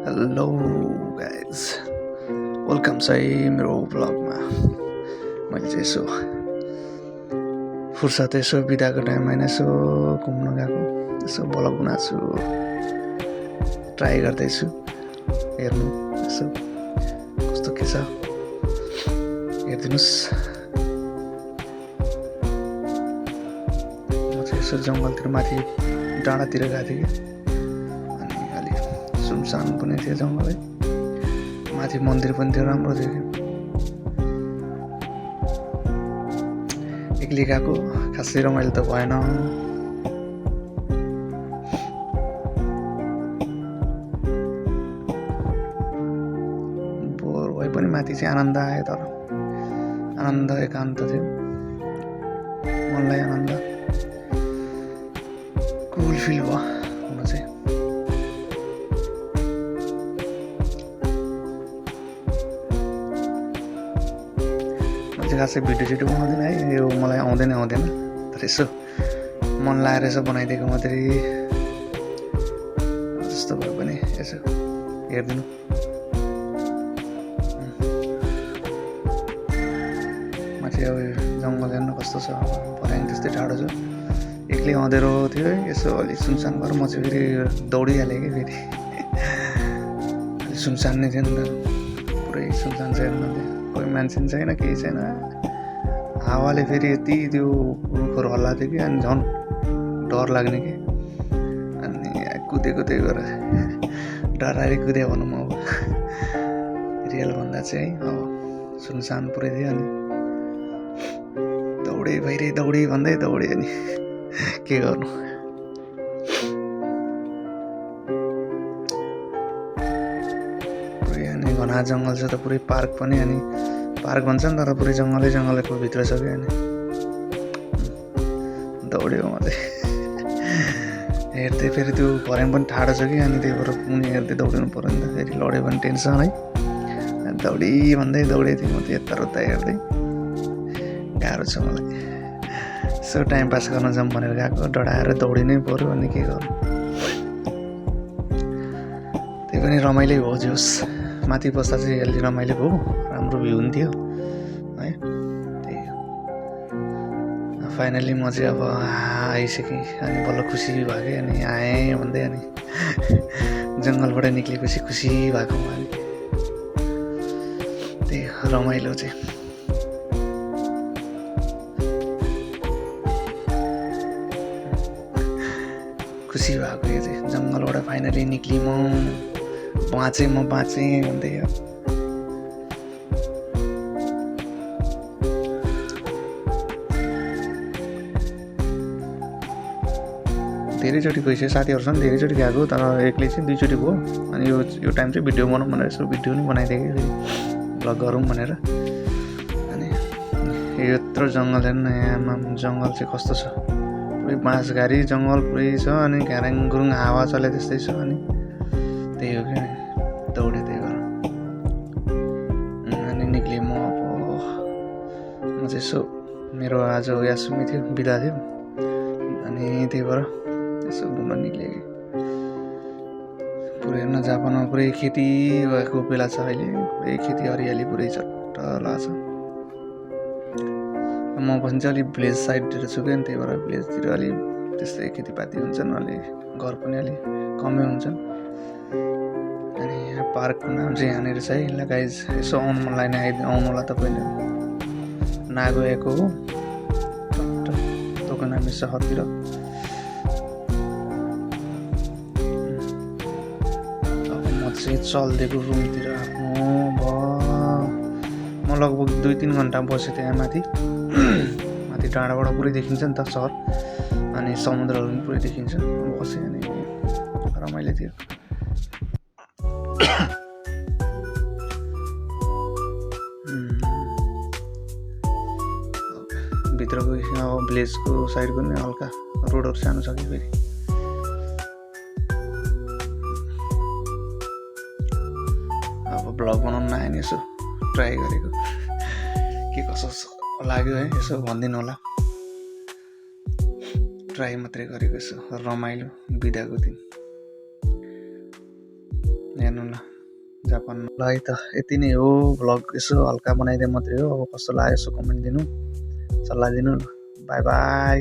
Hello guys, welcome छ है मेरो ब्लगमा। मैले चाहिँ यसो फुर्सद यसो बिदाको टाइममा होइन यसो घुम्न गएको, यसो ब्लग बनाएको छु, ट्राई गर्दैछु। हेर्नु यसो कस्तो के छ हेरिदिनुहोस्। म चाहिँ यसो जङ्गलतिर माथि डाँडातिर गएको थिएँ कि, अनि अलिक सुनसान पनि थियो जङ्गल है। माथि मन्दिर पनि थियो, राम्रो थियो कि। एक्लै गएको खासै रमाइलो त भएन। बोर भए पनि माथि चाहिँ आनन्द आयो, तर आनन्द एकान्त थियो, मनलाई आनन्द कुल फिल भयो हुन चाहिँ। खासै भिडियो सिडियो बनाउँदैन है, यो मलाई आउँदैन तर यसो मन लाएर यसो बनाइदिएको मात्रै जस्तो भए पनि यसो हेरिदिनु। माथि अब जङ्गल हेर्नु कस्तो छ, पर्याङ त्यस्तै टाढो छ। एक्लै अँधेरो थियो है, यसो अलिक सुनसान भएर म चाहिँ फेरि दौडिहालेँ कि फेरि अलिक सुनसान नै थियो नि त, पुरै सुनसान छ हेर्नु। कोही मान्छे पनि छैन, केही छैन। हावाले फेरि यति त्यो रुखहरू हल्ला थियो कि, अनि झन् डर लाग्ने कि। अनि कुदेको त्यही गरेर डराएर कुदे भनौँ अब। रियल भन्दा चाहिँ अब सुनसान पुरै थियो। अनि दौडे भन्दै दौडे, अनि के गर्नु। पुरै अनि घना जङ्गल छ त, पुरै पार्क पनि, अनि पार्क भन्छ नि तर पुरै जङ्गलैको भित्र छ कि। अनि दौड्यो म चाहिँ हेर्दै, फेरि त्यो भर्याङ पनि ठाडो छ कि, अनि त्यही भएर मुनि हेर्दै दौडिनु पऱ्यो नि त। फेरि लड्यो भने टेन्सन है। दौडी भन्दै दौडेको थिएँ म त, यता उता हेर्दै। गाह्रो छ मलाई, यसो टाइम पास गर्न जाऊँ भनेर गएको, डढाएर दौडिनै पऱ्यो। अनि के गर्नु, त्यही पनि रमाइलो भयो। जोस् माथि बस्दा चाहिँ अलि रमाइलो भयो, राम्रो भ्यू हुन्थ्यो है। त्यही फाइनली म चाहिँ अब आइसकेँ, अनि बल्ल खुसी भएको। अनि आएँ भन्दै, अनि जङ्गलबाट निक्लेपछि खुसी भएको म। अनि त्यही रमाइलो चाहिँ खुसी भएको। यो चाहिँ जङ्गलबाट फाइनली निक्लेँ म, बाँचेँ भन्दै। धेरैचोटि गइसक्यो, साथीहरूसँग धेरैचोटि गएको, तर एक्लै चाहिँ 2 चोटि भयो। अनि यो टाइम चाहिँ भिडियो बनाऊँ भनेर यसो भिडियो पनि बनाइदिएँ कि, फेरि भ्लग गरौँ भनेर। अनि यत्रो जङ्गल हेर्नु, यहाँ जङ्गल चाहिँ कस्तो छ, पुरै बाँसघारी जङ्गल पुरै छ। अनि घ्याराङ गुरुङ हावा चले त्यस्तै छ। अनि त्यही हो क्या, दौडे त्यही भएर। अनि निक्लेँ म। अब म चाहिँ यसो, मेरो आज यासुमी थियो, बिदा थियो, अनि त्यही भएर यसो घुम्न निक्लेँ कि। पुरै हेर्न जापानमा पुरै खेती भएको बेला छ अहिले, पुरै खेती हरियाली पुरै चट्ट लाग्छ। म पनि चाहिँ अलिक भिलेज साइडतिर छु क्या, त्यही भएर भिलेजतिर अलिक त्यस्तै खेतीपाती हुन्छन्, अलिक घर पनि अलिक कमै हुन्छन्। अनि यहाँ पार्कको नाम चाहिँ यहाँनिर छ है। ल गाइज, यसो आउनु मन लाग्ने आउनु होला तपाईँले। नागोयाको हो, तोकनामी सहरतिर। अब म चाहिँ चल्दिएको रुमतिर आफ्नो म लगभग 2-3 घन्टा बसेँ त्यहाँ माथि डाँडाबाट पुरै देखिन्छ नि त सहर, अनि समुद्रहरू पनि पुरै देखिन्छ। बसेँ, अनि रमाइलो थियो। भित्रको अब भिलेजको साइडको नि हल्का रोडहरू सानो छ कि फेरि। अब भ्लग बनाउनु नआयो नि, यसो ट्राई गरेको, के कसो लाग्यो है यसो भनिदिनु होला। ट्राई मात्रै गरेको, यसो रमाइलो बिदाको दिन। हेर्नु न जापान ल है त यति नै हो भ्लग यसो हल्का बनाइदिए मात्रै हो अब कस्तो लाग्यो यसो कमेन्ट दिनु सल्लाह दिनु बाई बाई